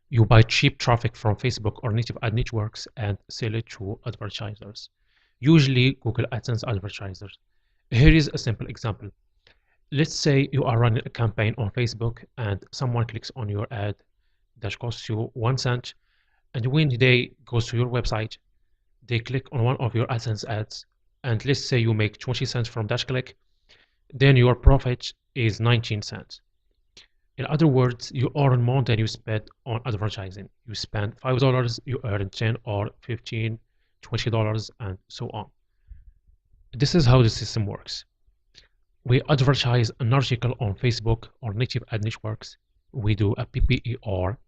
You buy cheap traffic from Facebook or native ad networks and sell it to advertisers, usually Google AdSense advertisers. Here is a simple example. Let's say you are running a campaign on Facebook and someone clicks on your ad that costs you 1 cent, and when they goes to your website, they click on one of your AdSense ads, and let's say you make 20 cents from that click, then your profit is 19 cents. In other words, you earn more than you spend on advertising. You spend $5, you earn 10 or 15, $20, and so on. This is how the system works. We advertise an article on Facebook or native ad networks. We do a PPE or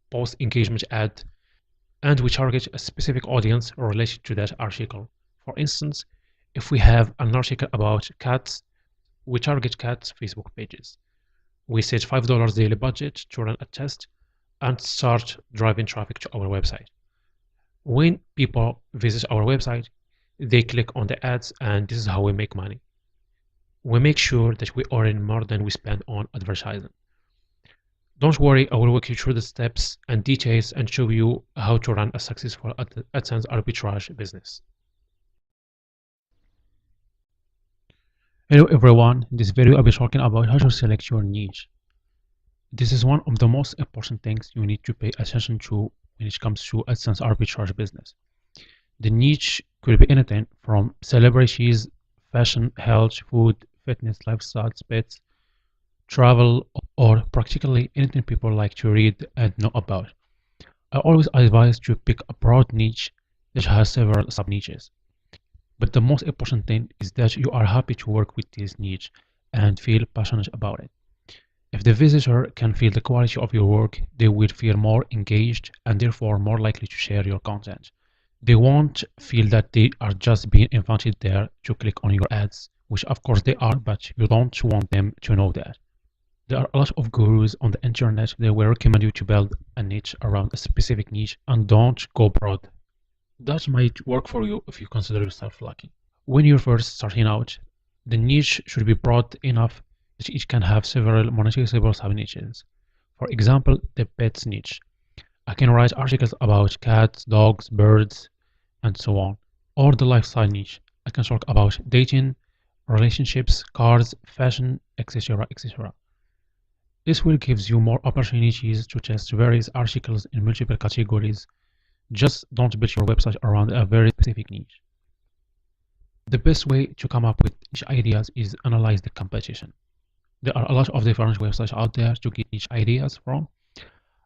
post engagement ad, and we target a specific audience related to that article. For instance, if we have an article about cats, we target cats' Facebook pages. We set $5 daily budget to run a test and start driving traffic to our website. When people visit our website, they click on the ads, and this is how we make money. We make sure that we earn more than we spend on advertising. Don't worry, I will walk you through the steps and details and show you how to run a successful AdSense arbitrage business. Hello everyone, in this video I'll be talking about how to select your niche. This is one of the most important things you need to pay attention to when it comes to AdSense arbitrage business. The niche could be anything from celebrities, fashion, health, food, fitness, lifestyle, pets, travel, or practically anything people like to read and know about. I always advise to pick a broad niche that has several sub-niches. But the most important thing is that you are happy to work with this niche and feel passionate about it. If the visitor can feel the quality of your work, they will feel more engaged and therefore more likely to share your content. They won't feel that they are just being invited there to click on your ads, which of course they are, but you don't want them to know that. There are a lot of gurus on the internet that will recommend you to build a niche around a specific niche and don't go broad. That might work for you if you consider yourself lucky. When you're first starting out, the niche should be broad enough that it can have several monetizable sub-niches. For example, the pets niche. I can write articles about cats, dogs, birds, and so on. Or the lifestyle niche. I can talk about dating, relationships, cars, fashion, etc., etc. This will give you more opportunities to test various articles in multiple categories. Just don't build your website around a very specific niche. The best way to come up with niche ideas is analyze the competition. There are a lot of different websites out there to get niche ideas from.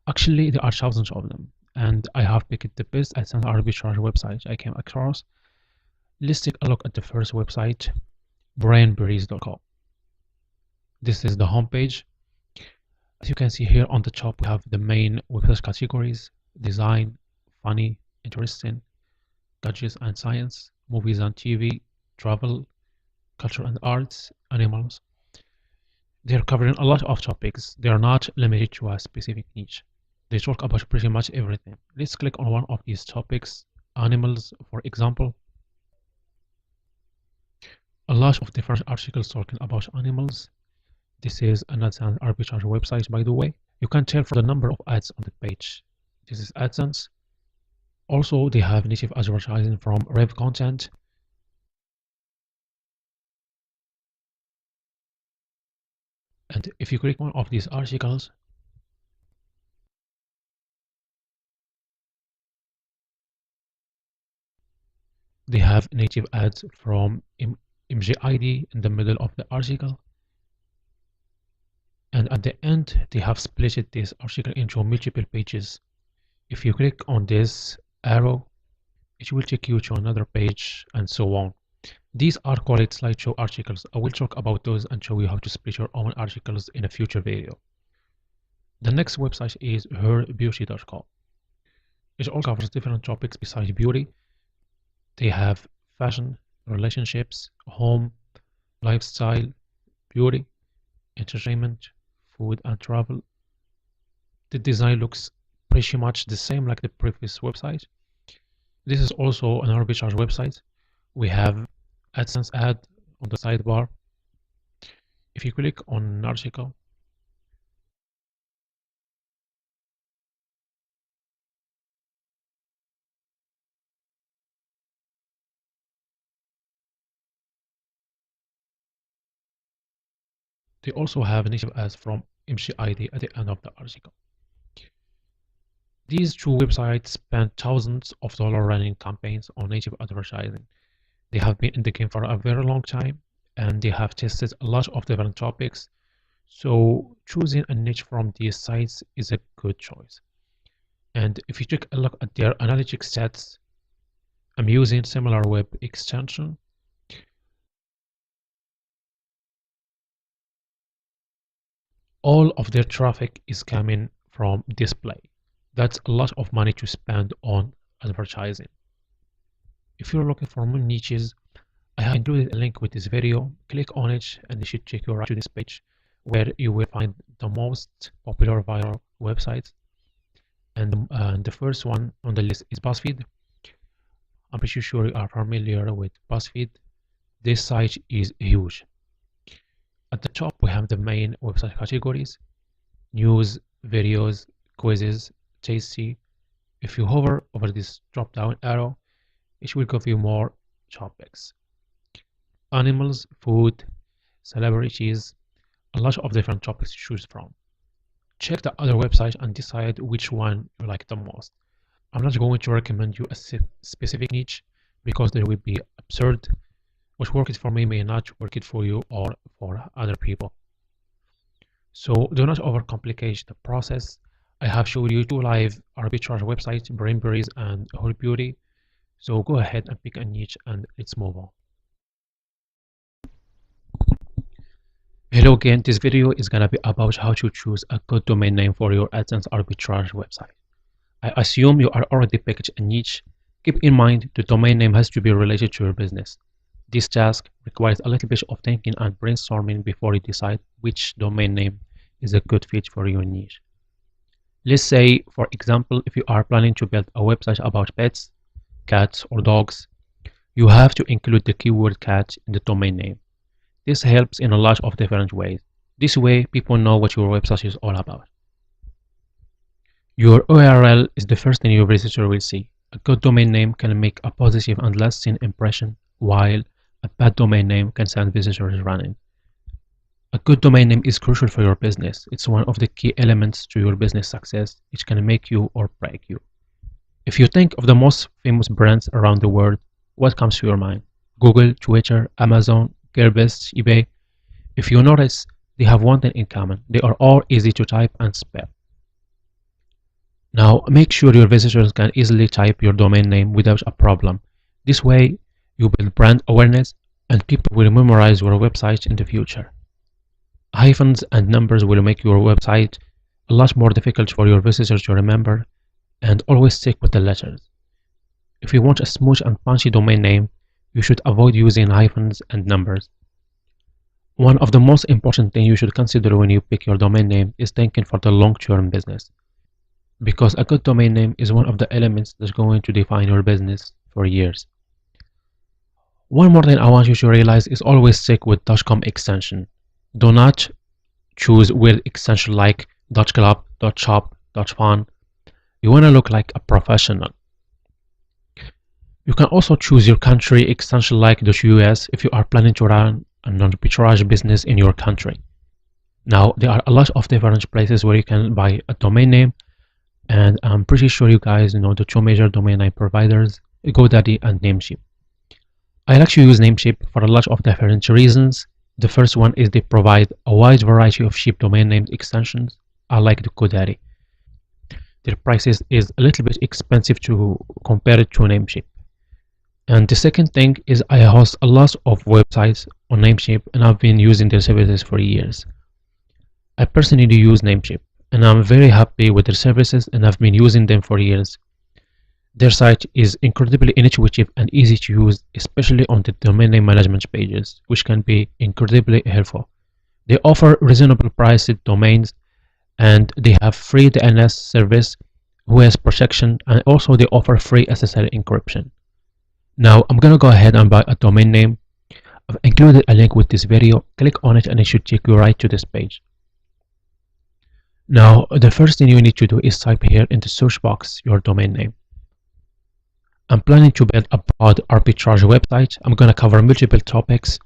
Actually, there are thousands of them, and I have picked the best AdSense arbitrage website I came across. Let's take a look at the first website, brainberries.com. This is the homepage. As you can see here on the top, we have the main website categories: design, funny, interesting, gadgets and science, movies and TV, travel, culture and arts, animals. They're covering a lot of topics. They are not limited to a specific niche. They talk about pretty much everything. Let's click on one of these topics, animals, for example. A lot of different articles talking about animals. This is an AdSense arbitrage website, by the way. You can tell from the number of ads on the page. This is AdSense. Also, they have native advertising from Rev Content. And if you click one of these articles, they have native ads from MGID in the middle of the article. And at the end, they have split this article into multiple pages. If you click on this arrow, it will take you to another page and so on. These are called slideshow articles. I will talk about those and show you how to split your own articles in a future video. The next website is herbeauty.com. It all covers different topics besides beauty. They have fashion, relationships, home, lifestyle, beauty, entertainment, food and travel. The design looks pretty much the same like the previous website. This is also an arbitrage website. We have AdSense ad on the sidebar. If you click on an article, They also have native ads from MCID at the end of the article. These two websites spend thousands of dollars running campaigns on native advertising. They have been in the game for a very long time and they have tested a lot of different topics. So choosing a niche from these sites is a good choice. And if you take a look at their analytics stats, I'm using similar web extension. All of their traffic is coming from display. That's a lot of money to spend on advertising. If you're looking for more niches, I have included a link with this video. Click on it and it should take you right to this page where you will find the most popular viral websites. And the first one on the list is BuzzFeed. I'm pretty sure you are familiar with BuzzFeed. This site is huge. At the top, we have the main website categories: news, videos, quizzes, tasty. If you hover over this drop-down arrow, it will give you more topics: animals, food, celebrities, a lot of different topics to choose from. Check the other website and decide which one you like the most. I'm not going to recommend you a specific niche because there will be absurd. What worked for me may not work it for you or for other people. So do not overcomplicate the process. I have showed you two live arbitrage websites, Brainberries and Whole Beauty. So go ahead and pick a niche and let's move on. Hello again, this video is gonna be about how to choose a good domain name for your Adsense arbitrage website. I assume you are already picked a niche. Keep in mind the domain name has to be related to your business. This task requires a little bit of thinking and brainstorming before you decide which domain name is a good fit for your niche. Let's say, for example, if you are planning to build a website about pets, cats or dogs, you have to include the keyword cat in the domain name. This helps in a lot of different ways. This way, people know what your website is all about. Your URL is the first thing your visitor will see. A good domain name can make a positive and lasting impression, while a bad domain name can send visitors running. A good domain name is crucial for your business. It's one of the key elements to your business success. It can make you or break you. If you think of the most famous brands around the world, what comes to your mind? Google, Twitter, Amazon, Gearbest, eBay. If you notice, they have one thing in common. They are all easy to type and spell. Now, make sure your visitors can easily type your domain name without a problem. This way, you build brand awareness and people will memorize your website in the future. Hyphens and numbers will make your website a lot more difficult for your visitors to remember, and always stick with the letters. If you want a smooth and punchy domain name, you should avoid using hyphens and numbers. One of the most important things you should consider when you pick your domain name is thinking for the long-term business, because a good domain name is one of the elements that's going to define your business for years. One more thing I want you to realize is always stick with .com extension. Do not choose weird extension like .club, .shop, .fun. You want to look like a professional. You can also choose your country extension like .us if you are planning to run an arbitrage business in your country. Now, there are a lot of different places where you can buy a domain name, and I'm pretty sure you guys know the two major domain name providers, GoDaddy and Namecheap. I like to use Namecheap for a lot of different reasons. The first one is they provide a wide variety of cheap domain name extensions. I like the GoDaddy. Their prices is a little bit expensive to compare it to Namecheap. And the second thing is I host a lot of websites on Namecheap and I've been using their services for years. I personally use Namecheap and I'm very happy with their services and I've been using them for years. Their site is incredibly intuitive and easy to use, especially on the domain name management pages, which can be incredibly helpful. They offer reasonable priced domains and they have free DNS service, OS protection, and also they offer free SSL encryption. Now I'm gonna go ahead and buy a domain name. I've included a link with this video. Click on it and it should take you right to this page. Now the first thing you need to do is type here in the search box your domain name. I'm planning to build a broad arbitrage website. I'm gonna cover multiple topics.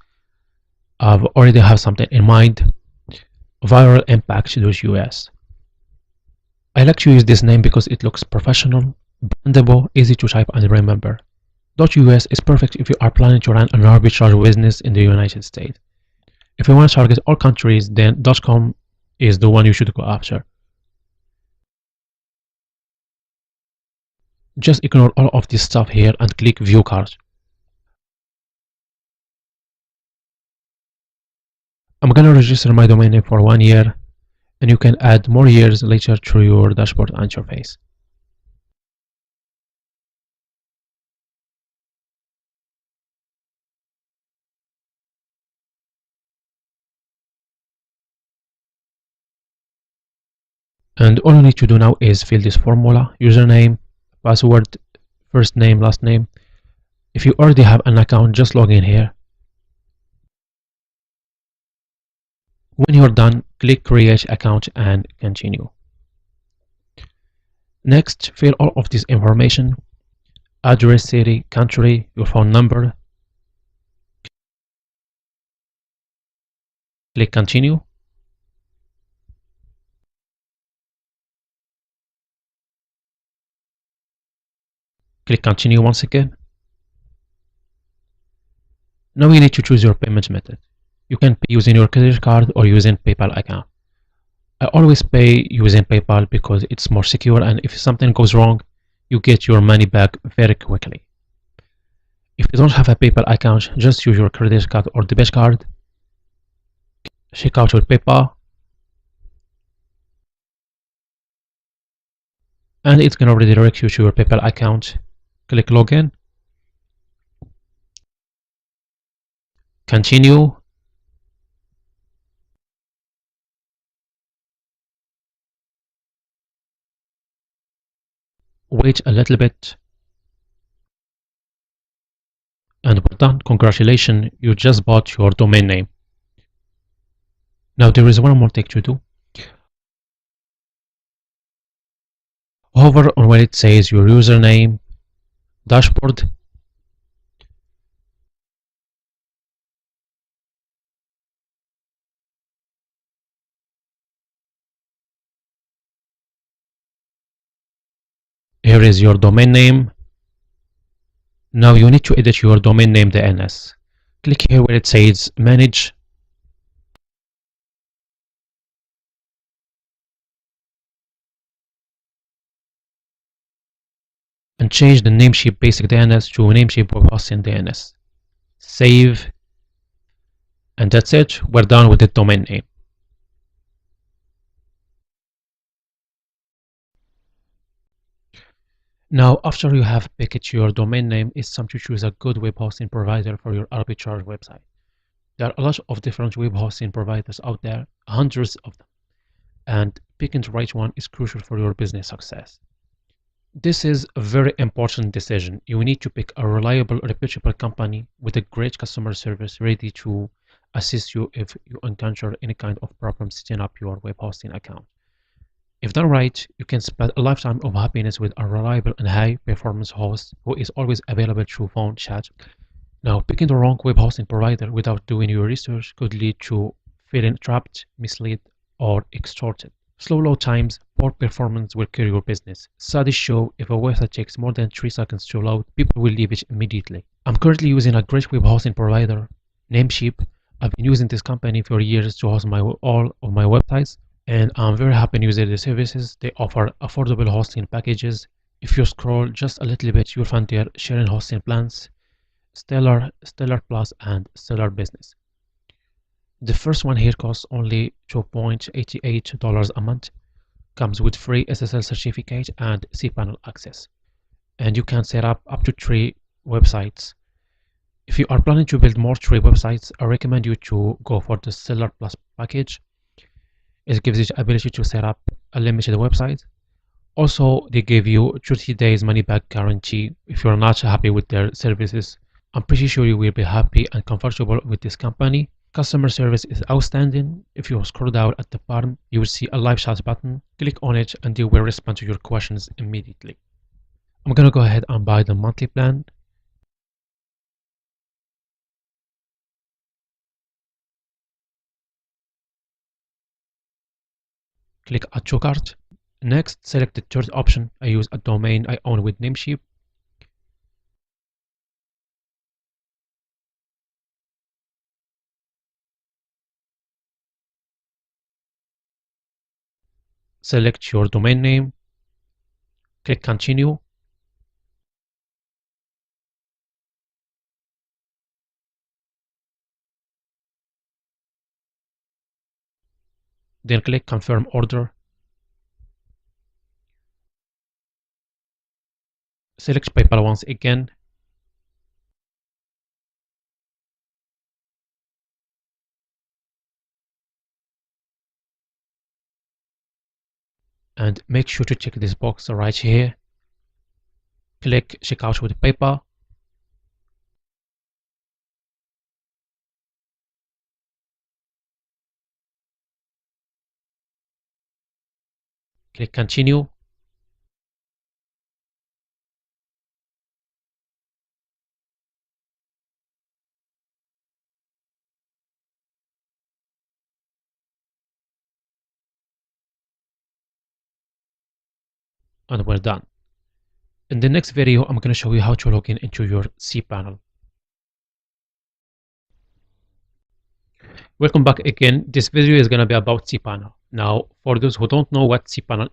I already have something in mind. Viral Impact.us. I like to use this name because it looks professional, brandable, easy to type and remember. .us is perfect if you are planning to run an arbitrage business in the United States. If you want to target all countries, then .com is the one you should go after. Just ignore all of this stuff here and click View Cart. I'm gonna register my domain name for 1 year, and you can add more years later to your dashboard interface. And all you need to do now is fill this formula: username, password, first name, last name. If you already have an account, just log in here. When you're done, click Create Account and continue. Next, fill all of this information: address, city, country, your phone number. Click Continue. Click Continue once again. Now you need to choose your payment method. You can pay using your credit card or using PayPal account. I always pay using PayPal because it's more secure, and if something goes wrong, you get your money back very quickly. If you don't have a PayPal account, just use your credit card or debit card. Check out your PayPal, and it's going to redirect you to your PayPal account. Click Login. Continue. Wait a little bit. And we're done. Congratulations, you just bought your domain name. Now there is one more thing to do. Hover on where it says your username, dashboard. Here is your domain name. Now you need to edit your domain name DNS. Click here where it says Manage. And change the Namecheap Basic DNS to Namecheap Web Hosting DNS. Save. And that's it. We're done with the domain name. Now, after you have picked your domain name, it's time to choose a good web hosting provider for your arbitrage website. There are a lot of different web hosting providers out there, hundreds of them, and picking the right one is crucial for your business success. This is a very important decision. You need to pick a reliable, reputable company with a great customer service ready to assist you if you encounter any kind of problem setting up your web hosting account. If done right, you can spend a lifetime of happiness with a reliable and high-performance host who is always available through phone chat. Now, picking the wrong web hosting provider without doing your research could lead to feeling trapped, misled, or extorted. Slow load times, poor performance will kill your business. Studies show if a website takes more than 3 seconds to load, people will leave it immediately. I'm currently using a great web hosting provider, Namecheap. I've been using this company for years to host all of my websites, and I'm very happy using the services. They offer affordable hosting packages. If you scroll just a little bit, you'll find their sharing hosting plans, Stellar, Stellar Plus, and Stellar Business. The first one here costs only $2.88 a month, comes with free SSL certificate and cPanel access, and you can set up to 3 websites. If you are planning to build more 3 websites, I recommend you to go for the Stellar Plus package. It gives you the ability to set up a limited website. Also, they give you 30 days money back guarantee if you're not happy with their services. I'm pretty sure you will be happy and comfortable with this company. Customer service is outstanding. If you scroll down at the bottom, you will see a live chat button. Click on it and they will respond to your questions immediately. I'm gonna go ahead and buy the monthly plan. Click Add to Cart. Next, select the third option. I use a domain I own with Namecheap. Select your domain name. Click Continue. Then click Confirm Order. Select PayPal once again. And make sure to check this box right here. Click Checkout with PayPal. Click Continue. And we're done. In the next video, I'm going to show you how to log in into your cPanel. Welcome back again. This video is going to be about cPanel. Now, for those who don't know what cPanel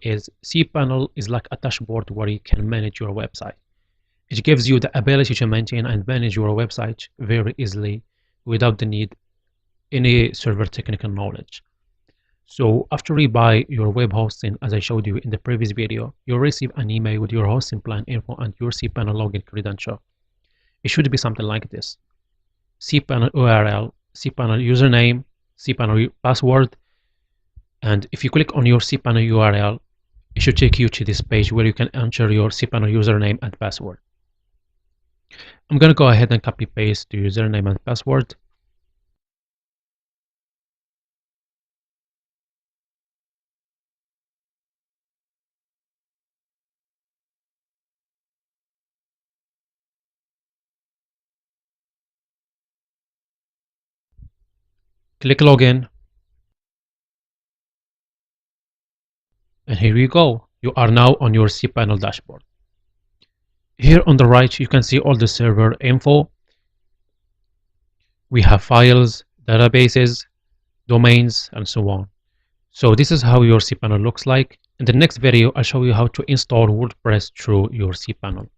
is like a dashboard where you can manage your website. It gives you the ability to maintain and manage your website very easily without the need any server technical knowledge. So after you buy your web hosting, as I showed you in the previous video, you'll receive an email with your hosting plan info and your cPanel login credential. It should be something like this: cPanel URL, cPanel username, cPanel password. And if you click on your cPanel URL, it should take you to this page where you can enter your cPanel username and password. I'm going to go ahead and copy paste the username and password. Click login. And here you go. You are now on your cPanel dashboard. Here on the right, you can see all the server info. We have files, databases, domains, and so on. So this is how your cPanel looks like. In the next video, I'll show you how to install WordPress through your cPanel.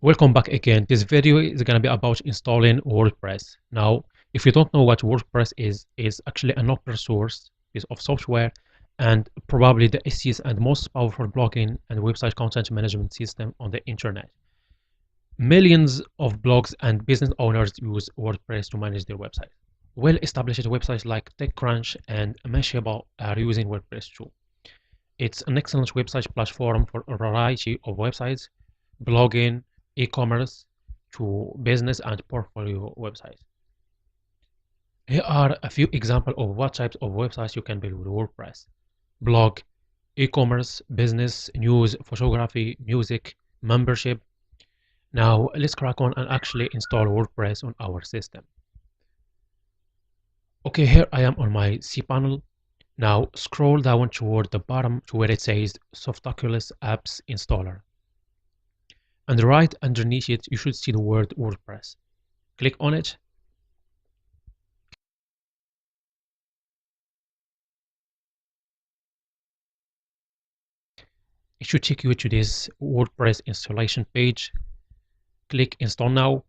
Welcome back again. This video is going to be about installing WordPress. Now, if you don't know what WordPress is actually an open source piece of software and probably the easiest and most powerful blogging and website content management system on the internet. Millions of blogs and business owners use WordPress to manage their website. Well-established websites like TechCrunch and Mashable are using WordPress too. It's an excellent website platform for a variety of websites, blogging, e-commerce, to business and portfolio websites. Here are a few examples of what types of websites you can build with WordPress: blog, e-commerce, business, news, photography, music, membership. Now let's crack on and actually install WordPress on our system. Okay, here I am on my cPanel. Now scroll down toward the bottom to where it says Softaculous Apps Installer. And right underneath it, you should see the word WordPress. Click on it. It should take you to this WordPress installation page. Click Install Now.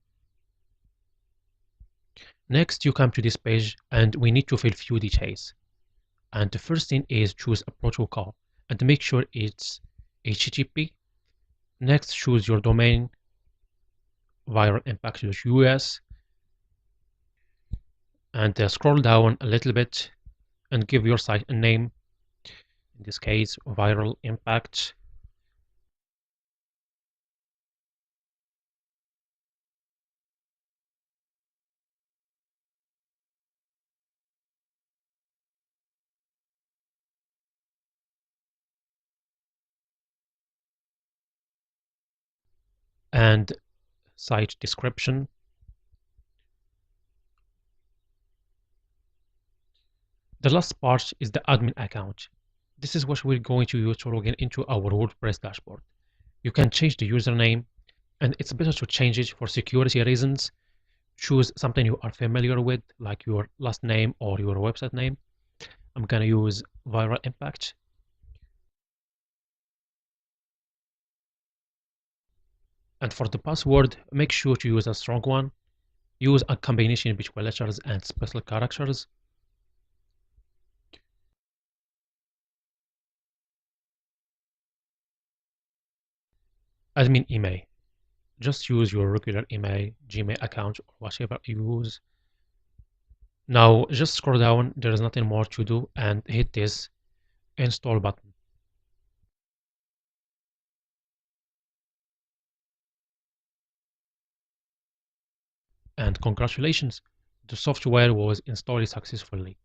Next, you come to this page and we need to fill few details. And the first thing is choose a protocol and make sure it's HTTP. Next, choose your domain, viral impact.us, and scroll down a little bit and give your site a name. In this case, viral impact. And site description. The last part is the admin account. This is what we're going to use to log in into our WordPress dashboard. You can change the username, and it's better to change it for security reasons. Choose something you are familiar with, like your last name or your website name. I'm gonna use Viral Impact. And for the password, make sure to use a strong one. Use a combination between letters and special characters. Admin email. Just use your regular email, Gmail account, or whatever you use. Now just scroll down, there is nothing more to do, and hit this install button. And congratulations, the software was installed successfully.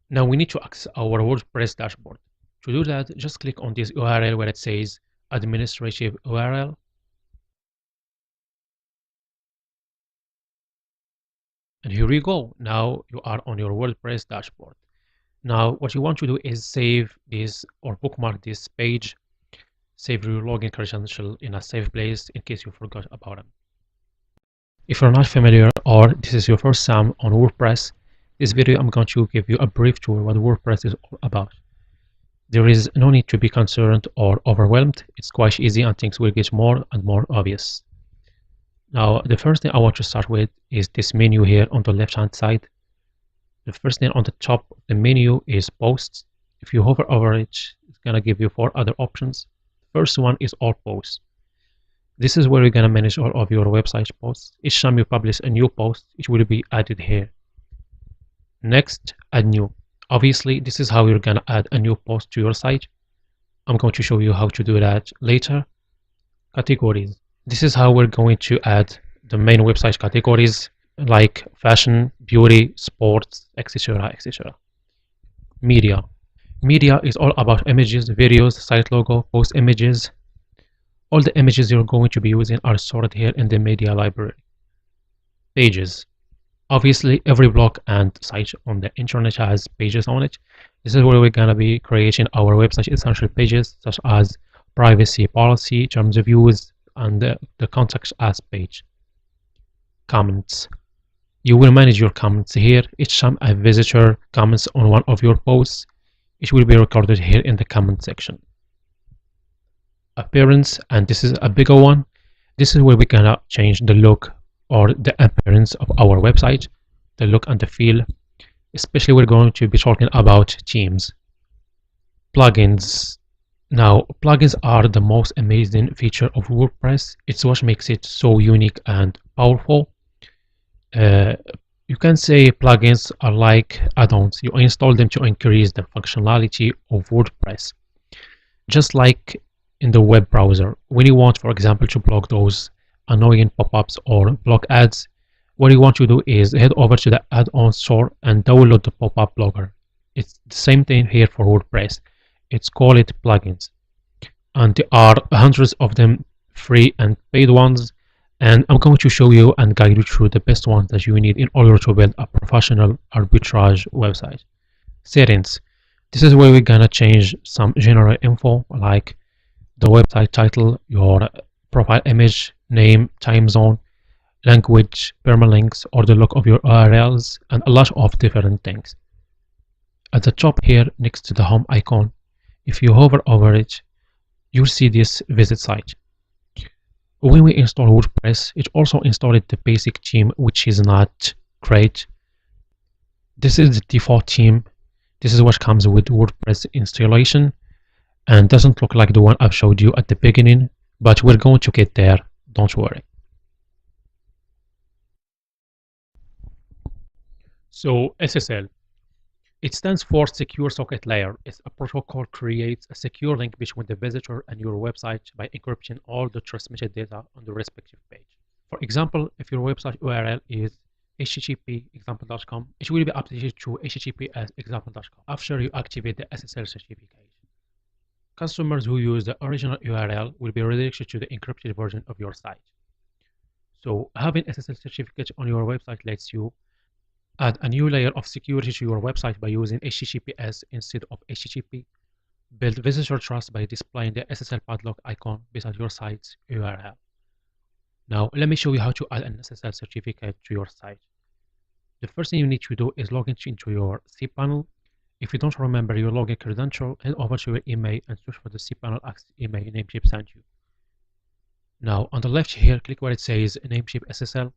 Now we need to access our WordPress dashboard. To do that, just click on this URL where it says administrative URL. And here we go. Now you are on your WordPress dashboard. Now what you want to do is save this or bookmark this page. Save your login credential in a safe place in case you forgot about them. If you're not familiar or this is your first time on WordPress, this video I'm going to give you a brief tour what WordPress is all about. There is no need to be concerned or overwhelmed. It's quite easy and things will get more and more obvious. Now, the first thing I want to start with is this menu here on the left-hand side. The first thing on the top of the menu is posts. If you hover over it, it's going to give you 4 other options. The first one is all posts. This is where you're going to manage all of your website posts. Each time you publish a new post, it will be added here. Next, add new. Obviously, this is how you're going to add a new post to your site. I'm going to show you how to do that later. Categories. This is how we're going to add the main website categories like fashion, beauty, sports, etc., etc. Media. Media is all about images, videos, site logo, post images. All the images you're going to be using are stored here in the media library. Pages. Obviously, every blog and site on the internet has pages on it. This is where we're going to be creating our website essential pages, such as privacy policy, terms of use, and the contact us page. Comments. You will manage your comments here. Each time a visitor comments on one of your posts, it will be recorded here in the comment section. Appearance, and this is a bigger one. This is where we're gonna change the look or the appearance of our website, the look and the feel. Especially we're going to be talking about themes. Plugins. Now, plugins are the most amazing feature of WordPress. It's what makes it so unique and powerful. You can say plugins are like add-ons. You install them to increase the functionality of WordPress. Just like in the web browser, when you want, for example, to block those annoying pop-ups or block ads, what you want to do is head over to the add-on store and download the pop-up blocker. It's the same thing here for WordPress. It's called plugins, and there are hundreds of them, free and paid ones, and I'm going to show you and guide you through the best ones that you need in order to build a professional arbitrage website. Settings. This is where we're gonna change some general info like the website title, your profile image, name, time zone, language, permalinks, or the look of your URLs, and a lot of different things. At the top here, next to the home icon, if you hover over it, you'll see this visit site. When we install WordPress, it also installed the basic theme, which is not great. This is the default theme. This is what comes with WordPress installation and doesn't look like the one I've showed you at the beginning, but we're going to get there, don't worry. So SSL, it stands for Secure Socket Layer. It's a protocol creates a secure link between the visitor and your website by encrypting all the transmitted data on the respective page. For example, if your website URL is http://example.com, it will be updated to https://example.com after you activate the SSL certificate. Customers who use the original URL will be redirected to the encrypted version of your site. So having SSL certificate on your website lets you Add a new layer of security to your website by using HTTPS instead of HTTP. Build visitor trust by displaying the SSL padlock icon beside your site's URL. Now, let me show you how to add an SSL certificate to your site. The first thing you need to do is log into your cPanel. If you don't remember your login credential, head over to your email and search for the cPanel access email Namecheap sent you. Now, on the left here, click where it says Namecheap SSL.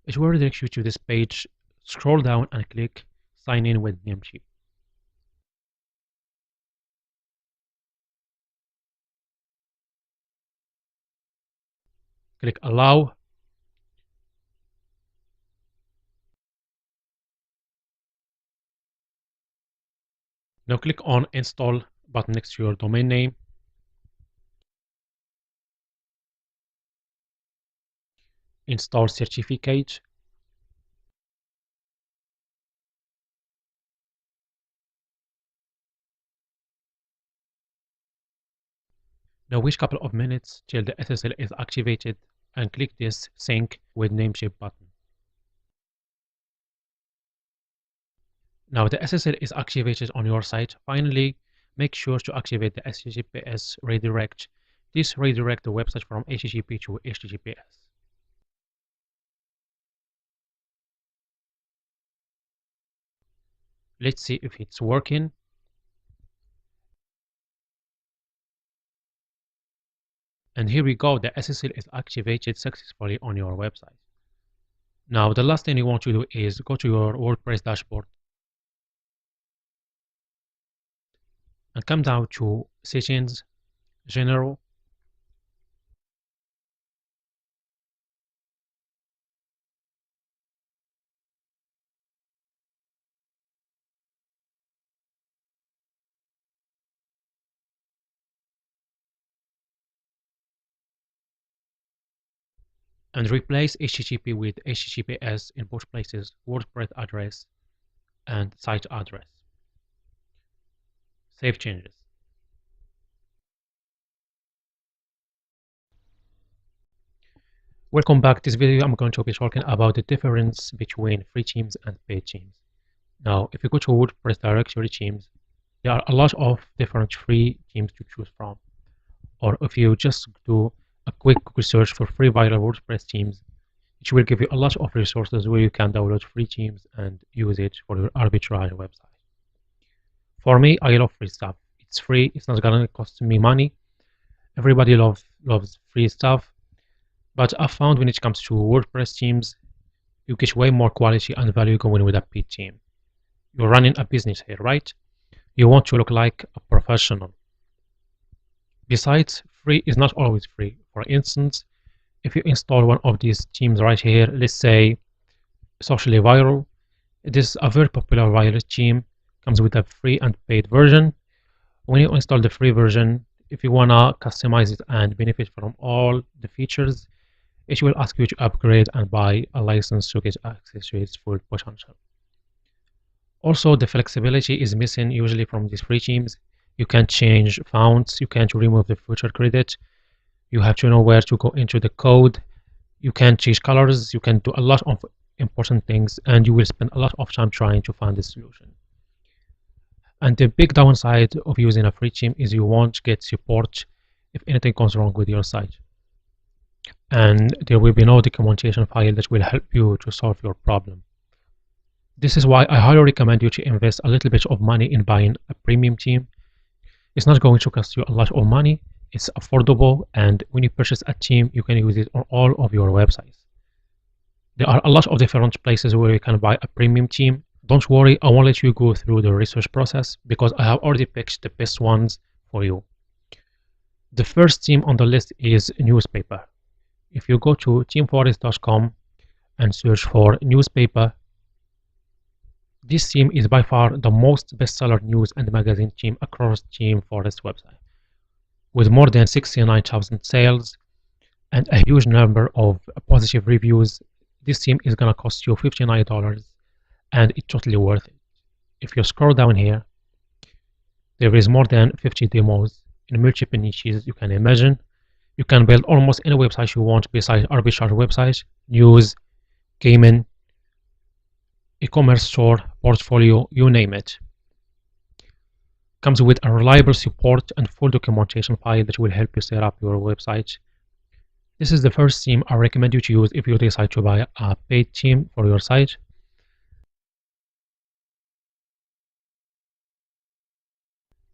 It will redirect you to this page. Scroll down and click Sign in with Namecheap. Click Allow. Now click on Install button next to your domain name. Install certificate. Now wait a couple of minutes till the SSL is activated and click this Sync with Namecheap button. Now the SSL is activated on your site. Finally, make sure to activate the HTTPS redirect. This redirects the website from HTTP to HTTPS. Let's see if it's working. And here we go, the SSL is activated successfully on your website. Now the last thing you want to do is go to your WordPress dashboard and come down to Settings, General. And replace HTTP with HTTPS in both places, WordPress address and site address. Save changes. Welcome back. This video I'm going to be talking about the difference between free themes and paid themes. Now, if you go to WordPress directory themes, there are a lot of different free themes to choose from. Or if you just do a quick search for free viral WordPress themes, it will give you a lot of resources where you can download free themes and use it for your arbitrage website. For me, I love free stuff. It's free. It's not gonna cost me money. Everybody loves free stuff. But I found when it comes to WordPress themes, you get way more quality and value going with a paid theme. You're running a business here, right? You want to look like a professional. Besides, free is not always free. For instance, if you install one of these themes right here, let's say Socially Viral, it is a very popular viral theme, comes with a free and paid version. When you install the free version, if you wanna customize it and benefit from all the features, it will ask you to upgrade and buy a license to get access to its full potential. Also, the flexibility is missing usually from these free themes. You can't change fonts, you can't remove the footer credit, you have to know where to go into the code, you can't change colors, you can do a lot of important things, and you will spend a lot of time trying to find the solution. And the big downside of using a free theme is you won't get support if anything goes wrong with your site. And there will be no documentation file that will help you to solve your problem. This is why I highly recommend you to invest a little bit of money in buying a premium theme. It's not going to cost you a lot of money, it's affordable, and when you purchase a theme, you can use it on all of your websites. There are a lot of different places where you can buy a premium theme. Don't worry, I won't let you go through the research process because I have already picked the best ones for you. The first theme on the list is newspaper. If you go to themeforest.com and search for newspaper, this theme is by far the most bestseller news and magazine theme across ThemeForest website. With more than 69,000 sales and a huge number of positive reviews, this theme is gonna cost you $59 and it's totally worth it. If you scroll down here, there is more than 50 demos in multiple niches you can imagine. You can build almost any website you want besides arbitrage websites, news, gaming, e-commerce store, portfolio, you name it. Comes with a reliable support and full documentation file that will help you set up your website. This is the first theme I recommend you to use if you decide to buy a paid theme for your site.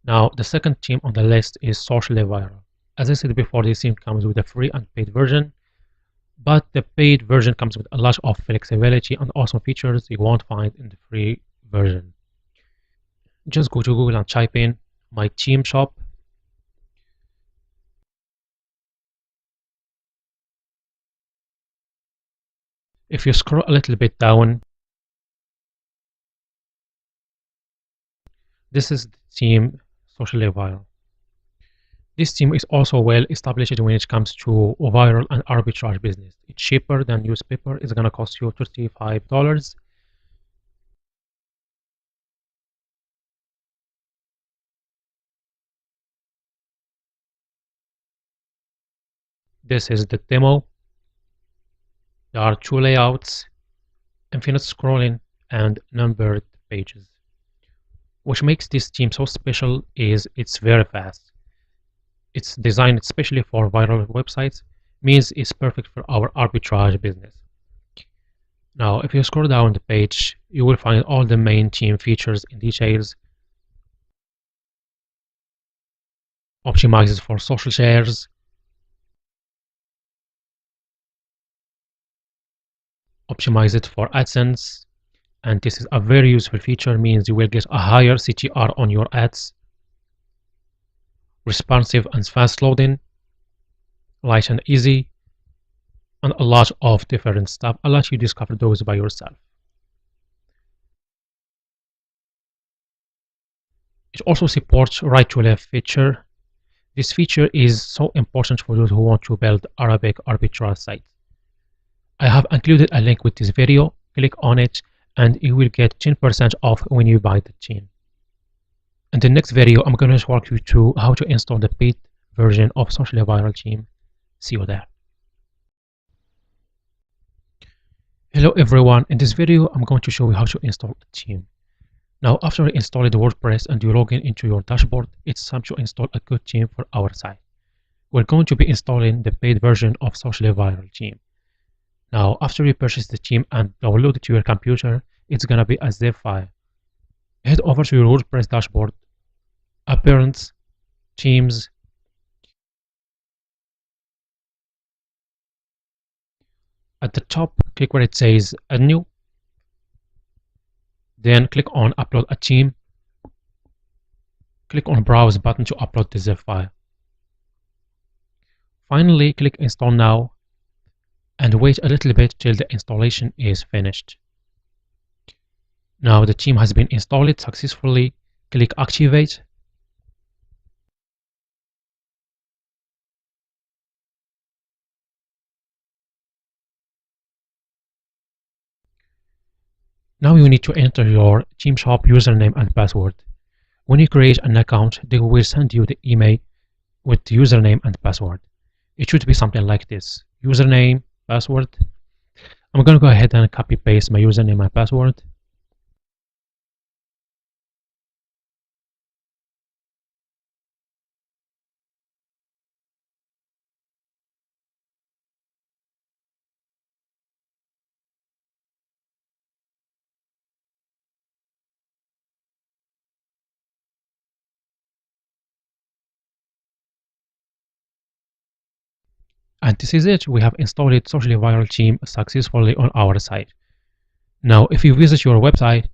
Now, the second theme on the list is Socially Viral. As I said before, this theme comes with a free and paid version, but the paid version comes with a lot of flexibility and awesome features you won't find in the free version. Just go to Google and type in my theme shop. If you scroll a little bit down, this is the theme Socially Viral. This theme is also well established when it comes to viral and arbitrage business. It's cheaper than newspaper. It's gonna cost you $35. This is the demo. There are two layouts, infinite scrolling, and numbered pages. What makes this theme so special is it's very fast. It's designed especially for viral websites, means it's perfect for our arbitrage business. Now, if you scroll down the page, you will find all the main theme features in details. Optimizes for social shares, optimize it for Adsense, and this is a very useful feature, means you will get a higher CTR on your ads, responsive and fast loading, light and easy, and a lot of different stuff. I'll let you discover those by yourself. It also supports right to left feature. This feature is so important for those who want to build Arabic arbitrage sites. I have included a link with this video. Click on it and you will get 10% off when you buy the theme. In the next video, I'm going to walk you through how to install the paid version of Socially Viral theme. See you there. Hello everyone, in this video I'm going to show you how to install a theme. Now, after you install the WordPress and you log in into your dashboard, it's time to install a good theme for our site. We're going to be installing the paid version of Socially Viral theme. Now, after you purchase the theme and download it to your computer, it's gonna be a zip file. Head over to your WordPress dashboard, Appearance, Themes. At the top, click where it says Add New. Then click on Upload a Theme. Click on Browse button to upload the zip file. Finally, click Install Now and wait a little bit till the installation is finished. Now the theme has been installed successfully. Click Activate. Now you need to enter your theme shop username and password. When you create an account, they will send you the email with the username and password. It should be something like this: username, password. I'm going to go ahead and copy paste my username and password. And this is it. We have installed Socially Viral theme successfully on our site. Now, if you visit your website,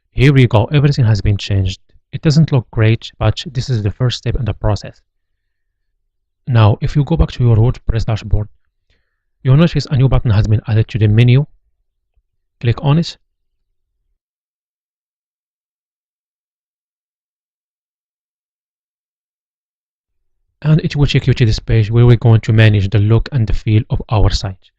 here we go. Everything has been changed. It doesn't look great, but this is the first step in the process. Now, if you go back to your WordPress dashboard, you'll notice a new button has been added to the menu. Click on it. And it will take you to this page where we're going to manage the look and the feel of our site.